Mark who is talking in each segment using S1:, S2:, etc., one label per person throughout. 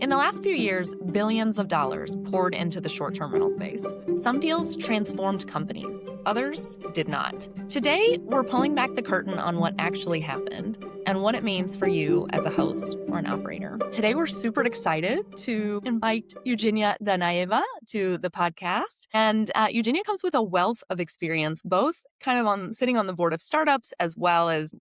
S1: In the last few years, billions of dollars poured into the short-term rental space. Some deals transformed companies, others did not. Today, we're pulling back the curtain on what actually happened and what it means for you as a host or an operator. Today, we're super excited to invite Eugenia Dunaeva to the podcast. And Eugenia comes with a wealth of experience, both kind of on sitting on the board of startups as well as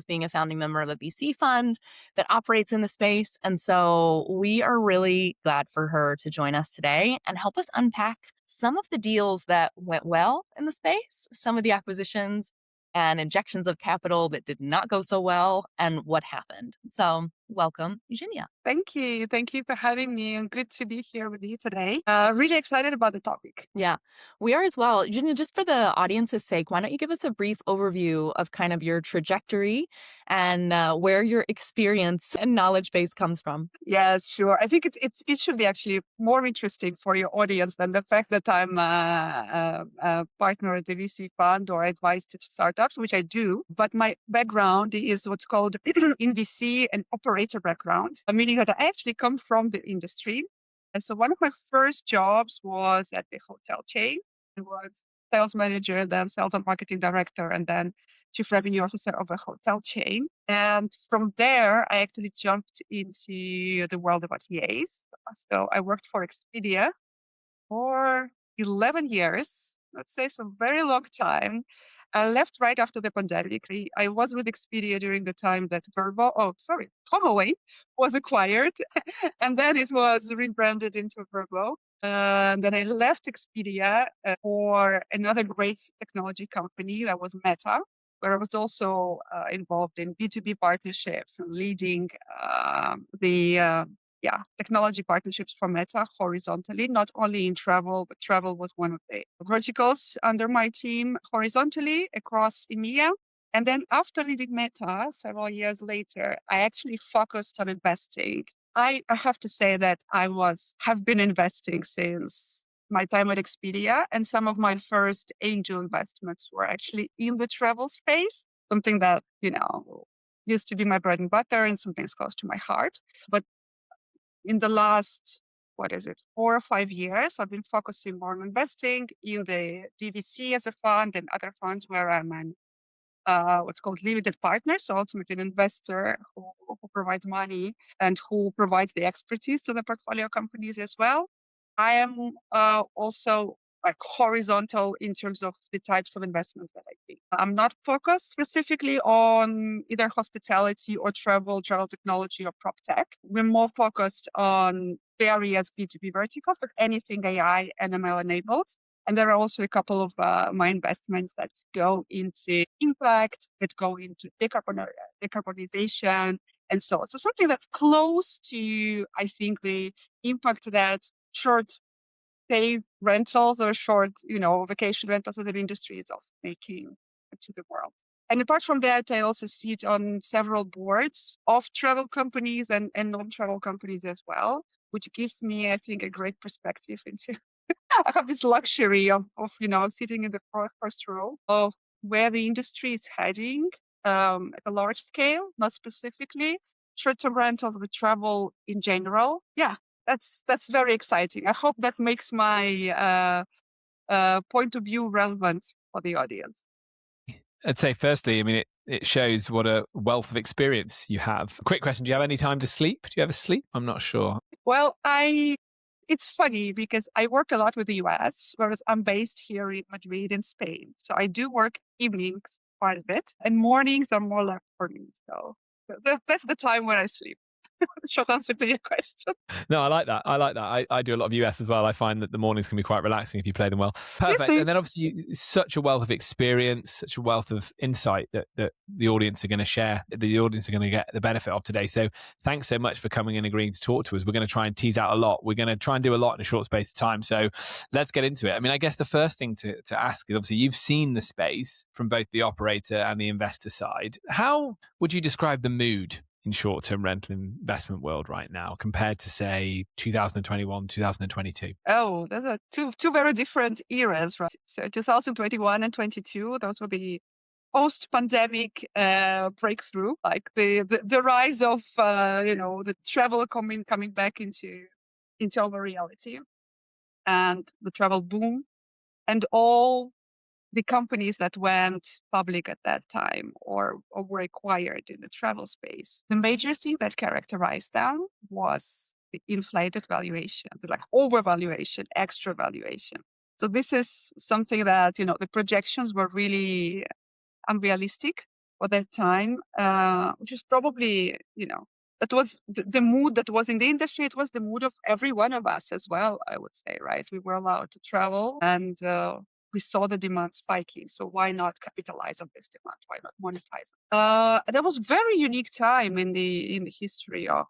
S1: being a founding member of a VC fund that operates in the space. And so we are really glad for her to join us today and help us unpack some of the deals that went well in the space, some of the acquisitions and injections of capital that did not go so well, and what happened. So welcome, Eugenia.
S2: Thank you. Thank you for having me, and good to be here with you today. Really excited about the topic.
S1: Yeah, we are as well. Eugenia, just for the audience's sake, why don't you give us a brief overview of kind of your trajectory and where your experience and knowledge base comes from?
S2: Yes, sure. I think it should be actually more interesting for your audience than the fact that I'm a partner at the VC fund or advise to startups, which I do. But my background is what's called in VC an operator background, meaning that I actually come from the industry. And so one of my first jobs was at the hotel chain. I was sales manager, then sales and marketing director, and then chief revenue officer of a hotel chain. And from there, I actually jumped into the world of OTAs. So I worked for Expedia for 11 years, let's say, so very long time. I left right after the pandemic. I was with Expedia during the time that Hostaway was acquired, and then it was rebranded into Verbo. Then I left Expedia for another great technology company that was Meta, where I was also involved in B2B partnerships and leading the technology partnerships for Meta horizontally, not only in travel, but travel was one of the verticals under my team horizontally across EMEA. And then after leading Meta, several years later, I actually focused on investing. I have to say that have been investing since my time at Expedia, and some of my first angel investments were actually in the travel space, something that, used to be my bread and butter and something that's close to my heart. But in the last, 4 or 5 years, I've been focusing more on investing in the DVC as a fund and other funds where I'm an what's called limited partner, so ultimately an investor who provides money and who provides the expertise to the portfolio companies as well. I am also like horizontal in terms of the types of investments that I do. I'm not focused specifically on either hospitality or travel technology or prop tech. We're more focused on various B2B verticals, but anything AI and ML enabled. And there are also a couple of my investments that go into impact, that go into decarbonization, and so on. So something that's close to, I think, the impact that short stay rentals or short, vacation rentals as an industry is also making to the world. And apart from that, I also sit on several boards of travel companies and non-travel companies as well, which gives me, I think, a great perspective into I have this luxury of sitting in the first row of where the industry is heading at a large scale, not specifically short-term rentals, but travel in general. Yeah, that's very exciting. I hope that makes my point of view relevant for the audience.
S3: I'd say firstly, I mean, it shows what a wealth of experience you have. Quick question, do you have any time to sleep? Do you ever sleep? I'm not sure.
S2: Well, it's funny because I work a lot with the US, whereas I'm based here in Madrid in Spain. So I do work evenings quite a bit, and mornings are more left for me. So that's the time when I sleep. Short answer to your question.
S3: No, I like that. I do a lot of US as well. I find that the mornings can be quite relaxing if you play them well. Perfect. And then obviously such a wealth of experience, such a wealth of insight that the audience are going to share, the audience are going to get the benefit of today. So thanks so much for coming and agreeing to talk to us. We're going to try and tease out a lot. We're going to try and do a lot in a short space of time. So let's get into it. I mean, I guess the first thing to ask is obviously you've seen the space from both the operator and the investor side. How would you describe the mood in short-term rental investment world right now compared to, say, 2021, 2022?
S2: Oh, those are two very different eras, right? So 2021 and 22, those were the post-pandemic breakthrough, like the rise of the travel coming back into our reality, and the travel boom, and all the companies that went public at that time or were acquired in the travel space. The major thing that characterized them was the inflated valuation, the like overvaluation, extra valuation. So this is something that the projections were really unrealistic for that time, which is probably, that was the mood that was in the industry. It was the mood of every one of us as well, I would say, right? We were allowed to travel, and we saw the demand spiking. So why not capitalize on this demand? Why not monetize it? That was very unique time in the history of,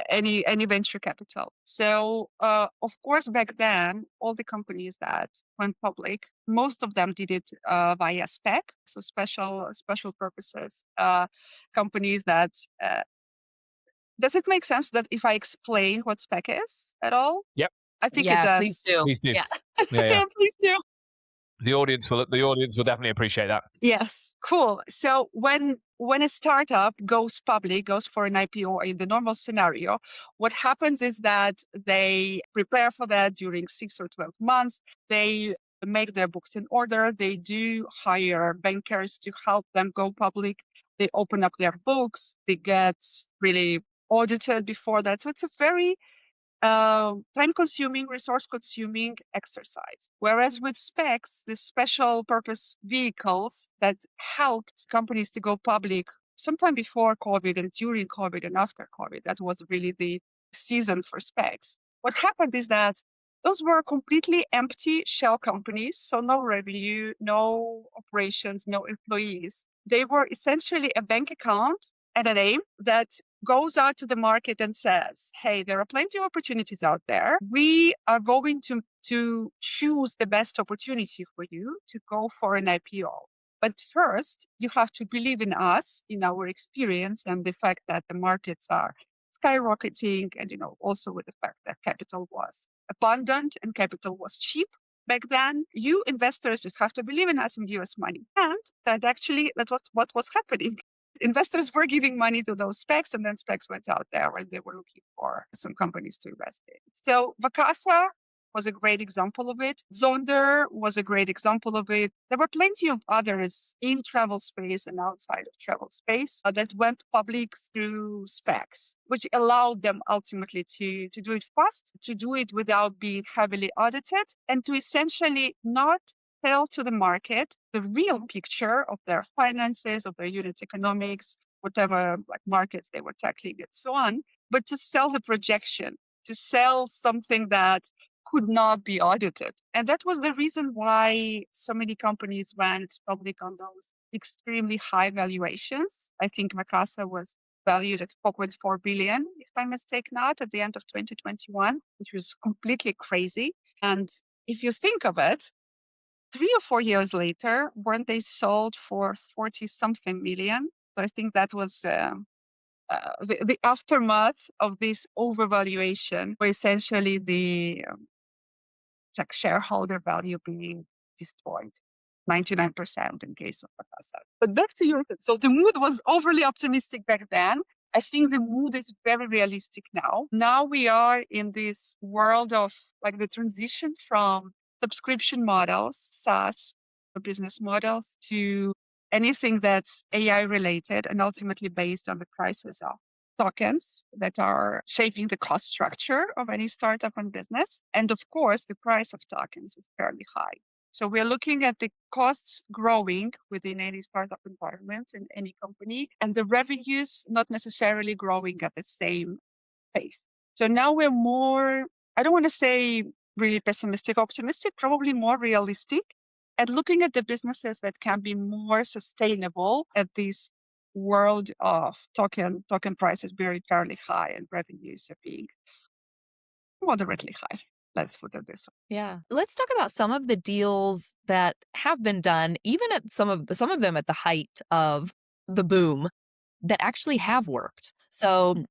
S2: any venture capital. So of course, back then, all the companies that went public, most of them did it via SPAC, so special purposes companies that. Does it make sense that if I explain what SPAC is at all?
S3: Yep.
S2: I think it
S1: Yeah, please
S2: does.
S1: do.
S3: Please do.
S1: Yeah.
S3: Yeah.
S2: Please do.
S3: The audience will definitely appreciate that.
S2: Yes, cool. So when a startup goes public, goes for an IPO in the normal scenario, what happens is that they prepare for that during 6 or 12 months. They make their books in order. They do hire bankers to help them go public. They open up their books. They get really audited before that. So it's a very time-consuming, resource-consuming exercise. Whereas with SPACs, the special purpose vehicles that helped companies to go public sometime before COVID and during COVID and after COVID, that was really the season for SPACs. What happened is that those were completely empty shell companies, so no revenue, no operations, no employees. They were essentially a bank account and a name that goes out to the market and says, hey, there are plenty of opportunities out there. We are going to choose the best opportunity for you to go for an IPO. But first, you have to believe in us, in our experience, and the fact that the markets are skyrocketing, and also with the fact that capital was abundant and capital was cheap back then. You investors just have to believe in us and give us money. And that actually, that was what was happening. Investors were giving money to those SPACs, and then SPACs went out there and they were looking for some companies to invest in. So Vacasa was a great example of it. Zonder was a great example of it. There were plenty of others in travel space and outside of travel space that went public through SPACs, which allowed them ultimately to do it fast, to do it without being heavily audited, and to essentially not tell to the market the real picture of their finances, of their unit economics, whatever like markets they were tackling and so on, but to sell the projection, to sell something that could not be audited. And that was the reason why so many companies went public on those extremely high valuations. I think Vacasa was valued at 4.4 billion, if I mistake not, at the end of 2021, which was completely crazy. And if you think of it, 3 or 4 years later, weren't they sold for 40 something million? So I think that was the aftermath of this overvaluation, where essentially the like shareholder value being destroyed, 99% in case of Vacasa. But back to Europe. So the mood was overly optimistic back then. I think the mood is very realistic now. Now we are in this world of like the transition from subscription models, SaaS business models, to anything that's AI related and ultimately based on the prices of tokens that are shaping the cost structure of any startup and business. And of course, the price of tokens is fairly high. So we're looking at the costs growing within any startup environment in any company, and the revenues not necessarily growing at the same pace. So now we're more, I don't want to say really pessimistic, optimistic, probably more realistic, and looking at the businesses that can be more sustainable at this world of token prices being fairly high and revenues are being moderately high. Let's put it this way.
S1: Yeah. Let's talk about some of the deals that have been done, even at some of them at the height of the boom. that actually have worked. So,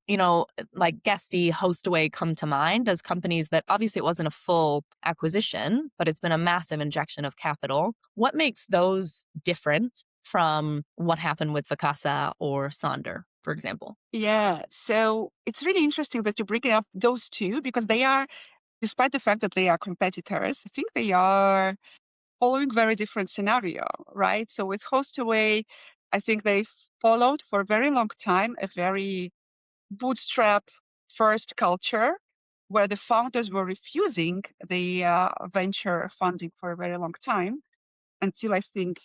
S1: like Guesty, Hostaway come to mind as companies that obviously it wasn't a full acquisition, but it's been a massive injection of capital. What makes those different from what happened with Vacasa or Sonder, for example?
S2: Yeah, so it's really interesting that you're bringing up those two because they are, despite the fact that they are competitors, I think they are following very different scenario, right? So with Hostaway, I think they followed for a very long time a very bootstrap first culture where the founders were refusing the venture funding for a very long time until I think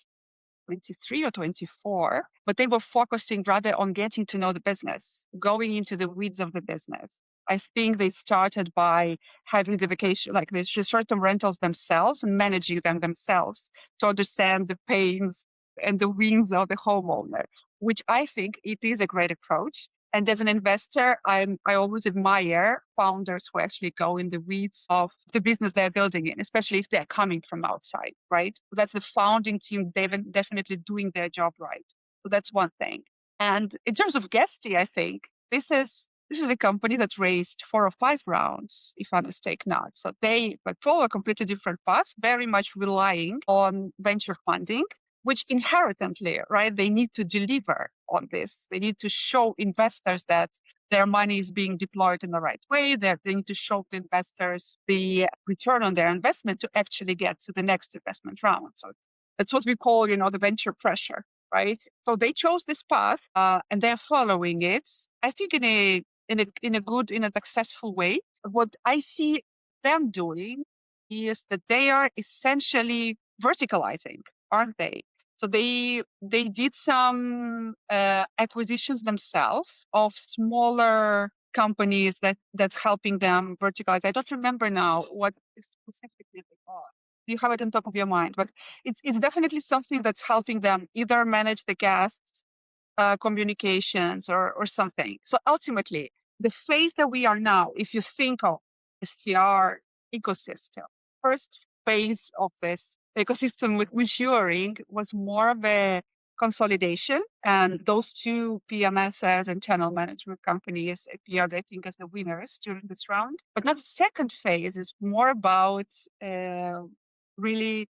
S2: 23 or 24, but they were focusing rather on getting to know the business, going into the weeds of the business. I think they started by having the vacation, like the short-term rentals themselves and managing them themselves to understand the pains and the wins of the homeowner, which I think it is a great approach. And as an investor, I always admire founders who actually go in the weeds of the business they're building in, especially if they're coming from outside, right? So that's the founding team, they've definitely doing their job right. So that's one thing. And in terms of Guesty, I think this is a company that raised 4 or 5 rounds, if I mistake not. So they follow a completely different path, very much relying on venture funding, which inherently, right, they need to deliver on this. They need to show investors that their money is being deployed in the right way. They need to show the investors the return on their investment to actually get to the next investment round. So that's what we call, the venture pressure, right? So they chose this path and they're following it, I think, in a successful way. What I see them doing is that they are essentially verticalizing, aren't they? So they did some acquisitions themselves of smaller companies that's helping them verticalize. I don't remember now what specifically they are. You have it on top of your mind, but it's definitely something that's helping them either manage the guests, communications, or something. So ultimately, the phase that we are now, if you think of STR ecosystem, first phase of this ecosystem with maturing was more of a consolidation, and those two PMSs and channel management companies appeared, I think, as the winners during this round. But now the second phase is more about really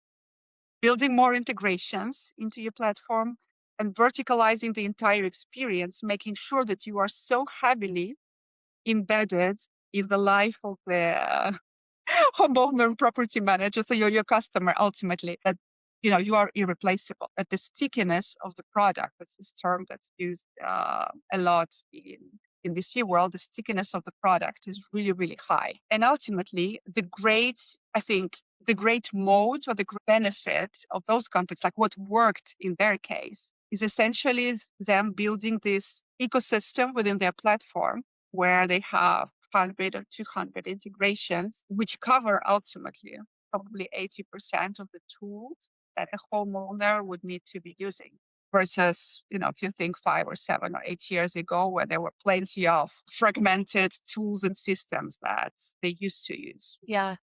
S2: building more integrations into your platform and verticalizing the entire experience, making sure that you are so heavily embedded in the life of the homeowner property manager, so you're your customer ultimately, that you are irreplaceable. That the stickiness of the product, that's this term that's used a lot in VC world, the stickiness of the product is really, really high. And ultimately, I think the great mode or the benefit of those companies, like what worked in their case, is essentially them building this ecosystem within their platform where they have 100 or 200 integrations, which cover ultimately probably 80% of the tools that a homeowner would need to be using. Versus, if you think 5 or 7 or 8 years ago, where there were plenty of fragmented tools and systems that they used to use.
S1: Yeah.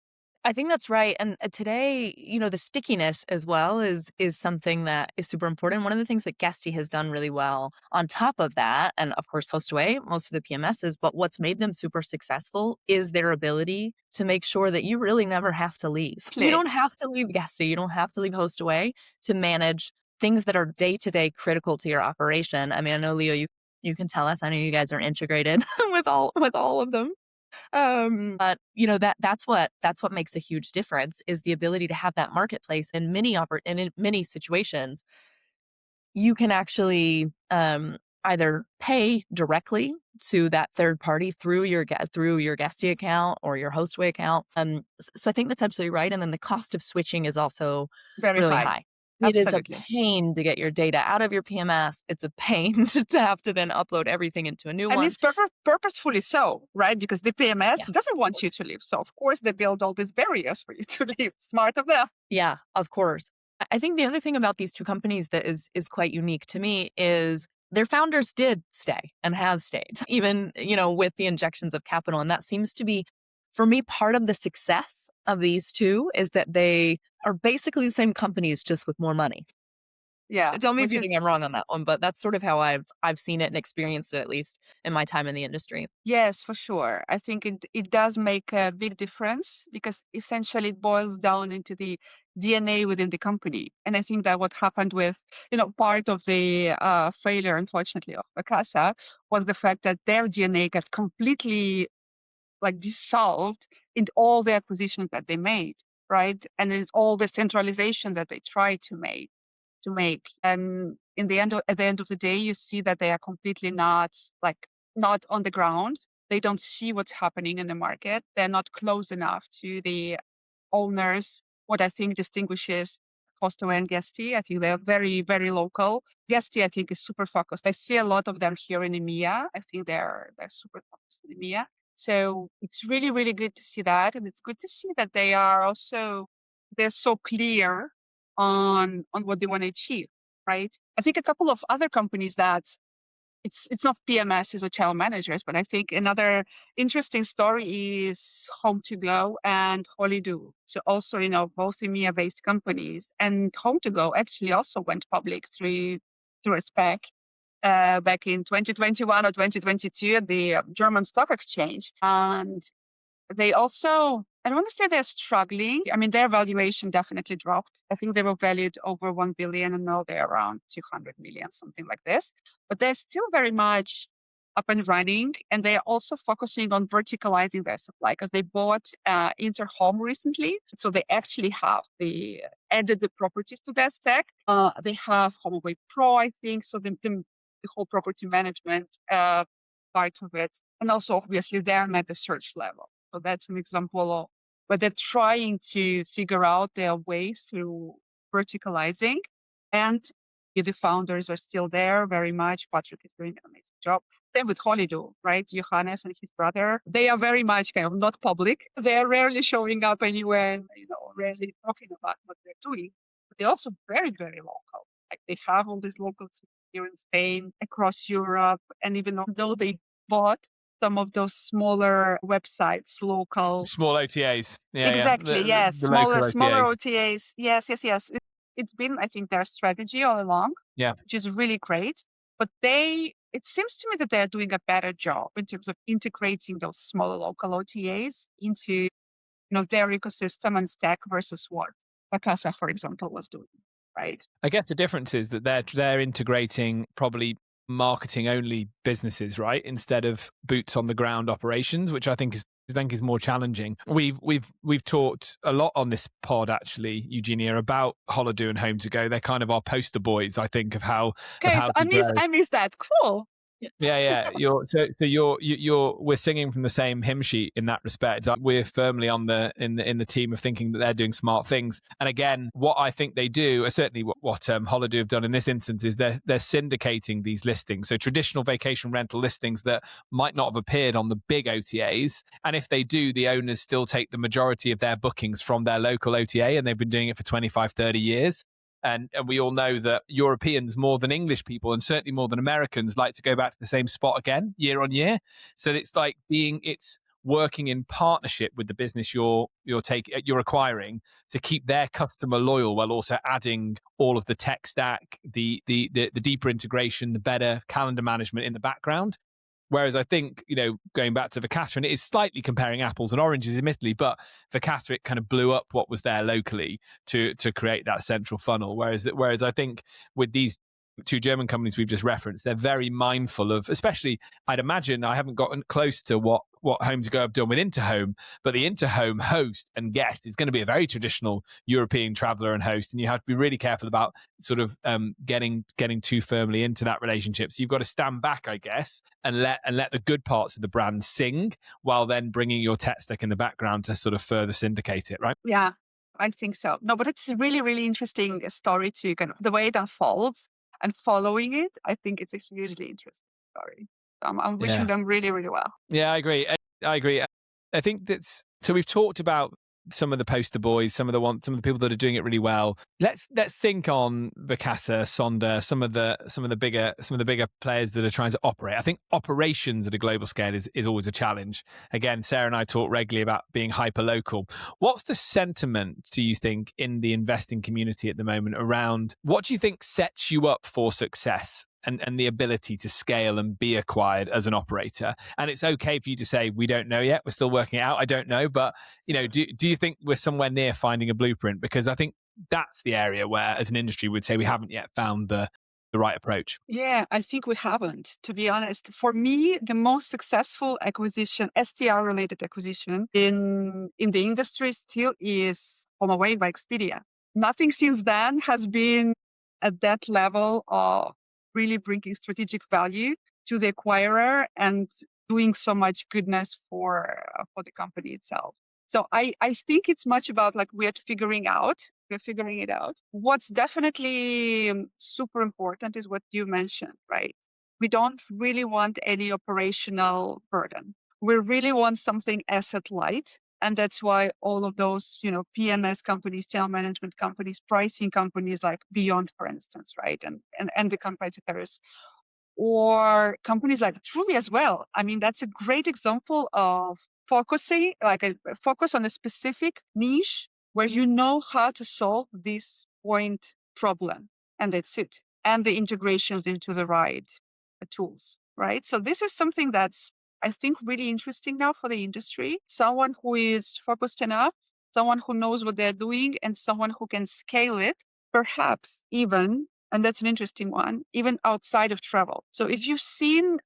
S1: I think that's right. And today, the stickiness as well is something that is super important. One of the things that Guesty has done really well on top of that, and of course, Hostaway, most of the PMSs, but what's made them super successful is their ability to make sure that you really never have to leave. You don't have to leave Guesty. You don't have to leave Hostaway to manage things that are day-to-day critical to your operation. I mean, I know, Leo, you can tell us. I know you guys are integrated with all of them. But that's what makes a huge difference is the ability to have that marketplace in many situations. You can actually either pay directly to that third party through your Guesty account or your Hostaway account. So I think that's absolutely right. And then the cost of switching is also
S2: Very
S1: really
S2: high.
S1: high.
S2: Absolutely.
S1: It is a pain to get your data out of your PMS. It's a pain to have to then upload everything into a new one.
S2: And it's purposefully so, right? Because the PMS doesn't want you to leave. So, of course, they build all these barriers for you to leave. Smart of them.
S1: Yeah, of course. I think the other thing about these two companies that is quite unique to me is their founders did stay and have stayed, even, with the injections of capital. And that seems to be, for me, part of the success of these two is that they are basically the same companies, just with more money.
S2: Yeah,
S1: Tell me if
S2: which
S1: you
S2: is
S1: think I'm wrong on that one, but that's sort of how I've seen it and experienced it, at least in my time in the industry.
S2: yes, for sure. I think it does make a big difference because essentially it boils down into the DNA within the company. And I think that what happened with, part of the failure, unfortunately, of Vacasa was the fact that their DNA got completely like dissolved in all the acquisitions that they made, right? And in all the centralization that they tried to make. And at the end of the day, you see that they are completely not on the ground. They don't see what's happening in the market. They're not close enough to the owners. What I think distinguishes Hostaway and Guesty, I think they're very, very local. Guesty, I think, is super focused. I see a lot of them here in EMEA. I think they're super focused in EMEA. So it's really, really good to see that. And it's good to see that they're so clear on what they want to achieve, right? I think a couple of other companies that it's not PMSs or channel managers, but I think another interesting story is Home to Go and Holido. So also, both EMEA-based companies, and Home to Go actually also went public through a SPAC back in 2021 or 2022 at the German stock exchange. And they also, I don't want to say they're struggling. I mean, their valuation definitely dropped. I think they were valued over 1 billion and now they're around 200 million, something like this. But they're still very much up and running. And they're also focusing on verticalizing their supply because they bought Interhome recently. So they actually added the properties to their stack. They have HomeAway Pro, I think. So the whole property management part of it. And also, obviously, they're at the search level. So that's an example of where they're trying to figure out their way through verticalizing. And the founders are still there very much. Patrick is doing an amazing job. Same with Holido, right? Johannes and his brother. They are very much kind of not public. They're rarely showing up anywhere, rarely talking about what they're doing. But they're also very, very local. Like they have all these local teams here in Spain, across Europe, and even though they bought some of those smaller websites, local.
S3: Small OTAs. Yeah,
S2: Exactly, yes.
S3: The local
S2: Smaller
S3: OTAs.
S2: OTAs. Yes. It's been, I think, their strategy all along,
S3: Yeah.
S2: which is really great. But it seems to me that they're doing a better job in terms of integrating those smaller local OTAs into, their ecosystem and stack versus what Vacasa, for example, was doing, right?
S3: I guess the difference is that they're integrating probably marketing only businesses, right, instead of boots on the ground operations, which I think is more challenging. We've talked a lot on this pod actually, Eugenia, about Holido and Home to Go. They're kind of our poster boys, I think, of how.
S2: Okay,
S3: of how
S2: I miss that. Cool.
S3: Yeah. We're singing from the same hymn sheet in that respect. We're firmly in the team of thinking that they're doing smart things. And again, what I think they do, certainly what Holiday have done in this instance, is they're syndicating these listings. So traditional vacation rental listings that might not have appeared on the big OTAs. And if they do, the owners still take the majority of their bookings from their local OTA, and they've been doing it for 25, 30 years. And we all know that Europeans, more than English people, and certainly more than Americans, like to go back to the same spot again year on year. So it's like it's working in partnership with the business you're acquiring to keep their customer loyal, while also adding all of the tech stack, the deeper integration, the better calendar management in the background. Whereas I think, going back to Vacasa, and it is slightly comparing apples and oranges, admittedly, but Vacasa, it kind of blew up what was there locally to create that central funnel. Whereas I think with these two German companies we've just referenced, they're very mindful of, especially, I'd imagine, I haven't gotten close to what Home to Go have done with Interhome, but the Interhome host and guest is going to be a very traditional European traveler and host, and you have to be really careful about sort of getting too firmly into that relationship. So you've got to stand back, I guess, and let the good parts of the brand sing, while then bringing your tech stack in the background to sort of further syndicate it, right?
S2: Yeah, I think so. No, but it's a really, really interesting story to kind of the way it unfolds. And following it, I think it's a hugely interesting story. So I'm wishing them really, really well.
S3: Yeah, I agree. I think so we've talked about some of the poster boys, some of the people that are doing it really well. Let's think on Vacasa, Sonder, some of the bigger players that are trying to operate. I think operations at a global scale is always a challenge. Again, Sarah and I talk regularly about being hyper local. What's the sentiment, do you think, in the investing community at the moment around what do you think sets you up for success and the ability to scale and be acquired as an operator? And it's okay for you to say, we don't know yet, we're still working it out, I don't know. But, do you think we're somewhere near finding a blueprint? Because I think that's the area where, as an industry, we'd say we haven't yet found the right approach.
S2: Yeah, I think we haven't, to be honest. For me, the most successful acquisition, STR related acquisition in the industry still is Hostaway by Expedia. Nothing since then has been at that level of really bringing strategic value to the acquirer and doing so much goodness for the company itself. So I think it's much about like we're figuring it out. What's definitely super important is what you mentioned, right? We don't really want any operational burden. We really want something asset light. And that's why all of those, PMS companies, channel management companies, pricing companies like Beyond, for instance, right? And the competitors, or companies like Truly as well. I mean, that's a great example of focusing, like a focus on a specific niche where you know how to solve this point problem. And that's it. And the integrations into the right tools, right? So this is something that's, I think, really interesting now for the industry. Someone who is focused enough, someone who knows what they're doing, and someone who can scale it, perhaps even, and that's an interesting one, even outside of travel. So if you've seen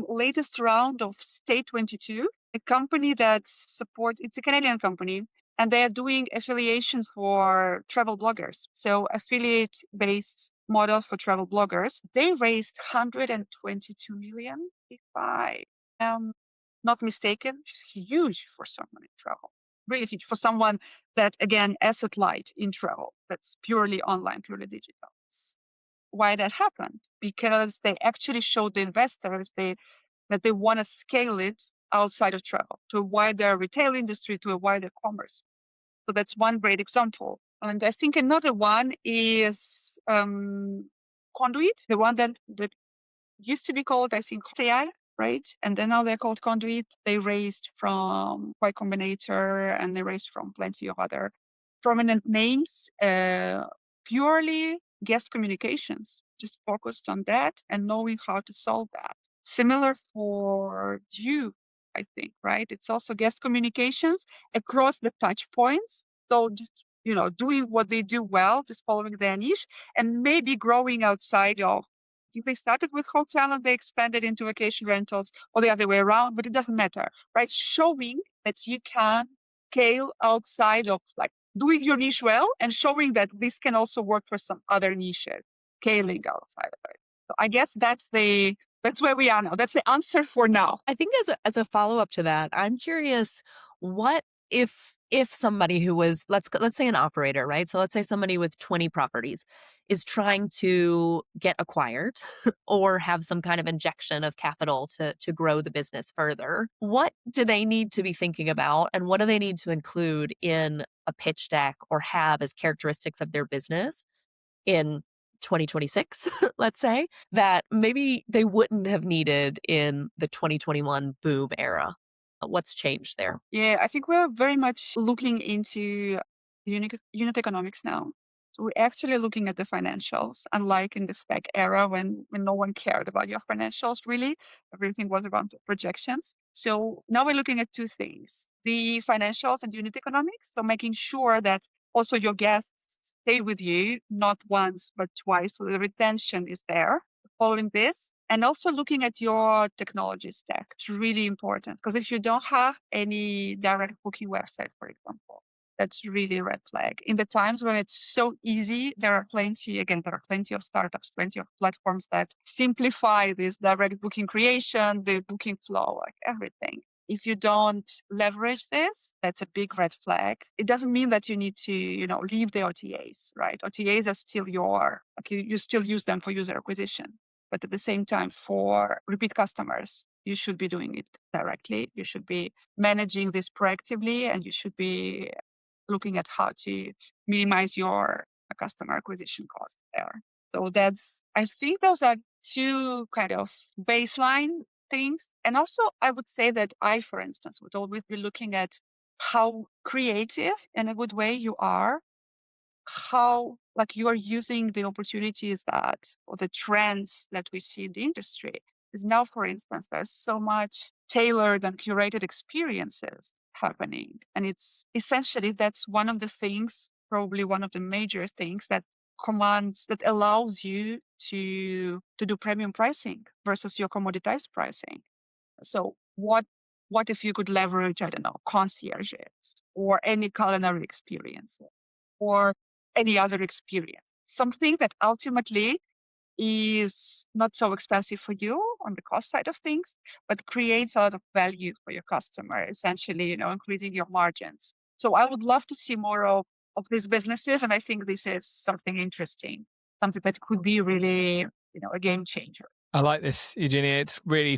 S2: latest round of State 22, a company that supports, it's a Canadian company, and they are doing affiliation for travel bloggers. So affiliate-based model for travel bloggers. They raised 122 million, if I am not mistaken, which is huge for someone in travel. Really huge for someone that, again, asset light in travel, that's purely online, purely digital. Why that happened? Because they actually showed the investors that they want to scale it outside of travel to a wider retail industry, to a wider commerce. So that's one great example. And I think another one is Conduit, the one that used to be called, I think, AI, right? And then now they're called Conduit. They raised from Y Combinator and they raised from plenty of other prominent names, purely guest communications, just focused on that and knowing how to solve that. Similar for you, I think, right? It's also guest communications across the touch points. So just, doing what they do well, just following their niche and maybe growing outside of, if they started with hotel and they expanded into vacation rentals or the other way around, but it doesn't matter, right? Showing that you can scale outside of like doing your niche well and showing that this can also work for some other niches, scaling outside of it. So I guess that's where we are now. That's the answer for now.
S1: I think as a follow-up to that, I'm curious, what if somebody who was, let's say an operator, right? So let's say somebody with 20 properties is trying to get acquired or have some kind of injection of capital to grow the business further. What do they need to be thinking about, and what do they need to include in a pitch deck or have as characteristics of their business in 2026, let's say, that maybe they wouldn't have needed in the 2021 boom era? What's changed there?
S2: Yeah, I think we're very much looking into unit economics now. So we're actually looking at the financials, unlike in the SPAC era when no one cared about your financials, really. Everything was around projections. So now we're looking at two things, the financials and unit economics. So making sure that also your guests stay with you, not once, but twice. So the retention is there following this. And also looking at your technology stack. It's really important because if you don't have any direct booking website, for example, that's really a red flag. In the times when it's so easy, there are plenty of startups, plenty of platforms that simplify this direct booking creation, the booking flow, like everything. If you don't leverage this, that's a big red flag. It doesn't mean that you need to, leave the OTAs, right? OTAs are still you still use them for user acquisition. But at the same time, for repeat customers, you should be doing it directly. You should be managing this proactively, and you should be looking at how to minimize your customer acquisition costs there. So I think those are two kind of baseline things. And also, I would say that I, for instance, would always be looking at how creative in a good way you are, how like you are using the opportunities that or the trends that we see in the industry. Is now, for instance, there's so much tailored and curated experiences happening. And it's essentially that's one of the things, probably one of the major things that allows you to do premium pricing versus your commoditized pricing. So what if you could leverage, I don't know, concierges or any culinary experience or any other experience, something that ultimately is not so expensive for you on the cost side of things, but creates a lot of value for your customer, essentially, increasing your margins. So I would love to see more of these businesses. And I think this is something interesting, something that could be really, a game changer.
S3: I like this, Eugenia. It's really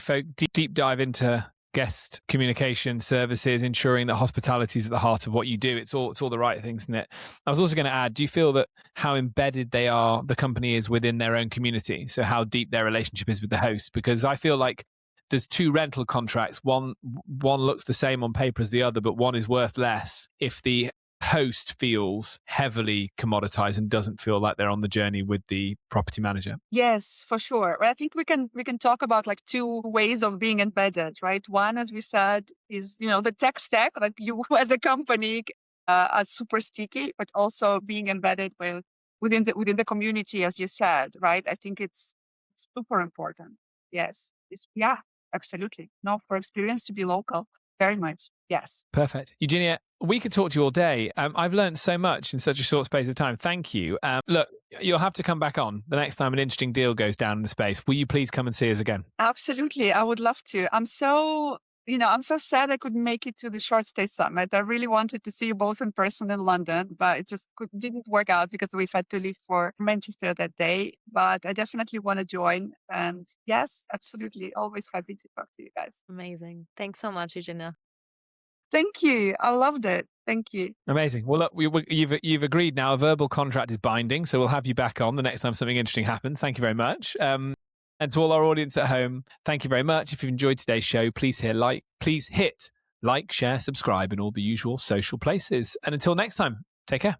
S3: deep dive into guest communication services, ensuring that hospitality is at the heart of what you do. It's all the right things, isn't it? I was also going to add, do you feel that how embedded the company is within their own community? So how deep their relationship is with the host? Because I feel like there's two rental contracts. One looks the same on paper as the other, but one is worth less if the host feels heavily commoditized and doesn't feel like they're on the journey with the property manager.
S2: Yes, for sure. I think we can talk about like two ways of being embedded, right? One, as we said, is the tech stack, like you as a company are super sticky, but also being embedded within the community, as you said, right? I think it's super important. Yes, yeah, absolutely. No, for experience to be local, very much. Yes.
S3: Perfect. Eugenia, we could talk to you all day. I've learned so much in such a short space of time. Thank you. Look, you'll have to come back on the next time an interesting deal goes down in the space. Will you please come and see us again?
S2: Absolutely. I would love to. I'm so sad I couldn't make it to the Short Stay Summit. I really wanted to see you both in person in London, but it just didn't work out because we've had to leave for Manchester that day. But I definitely want to join. And yes, absolutely. Always happy to talk to you guys.
S1: Amazing. Thanks so much, Eugenia.
S2: Thank you. I loved it. Thank you.
S3: Amazing. Well, look, you've agreed now. A verbal contract is binding, so we'll have you back on the next time something interesting happens. Thank you very much. And to all our audience at home, thank you very much. If you've enjoyed today's show, please hit like, share, subscribe in all the usual social places. And until next time, take care.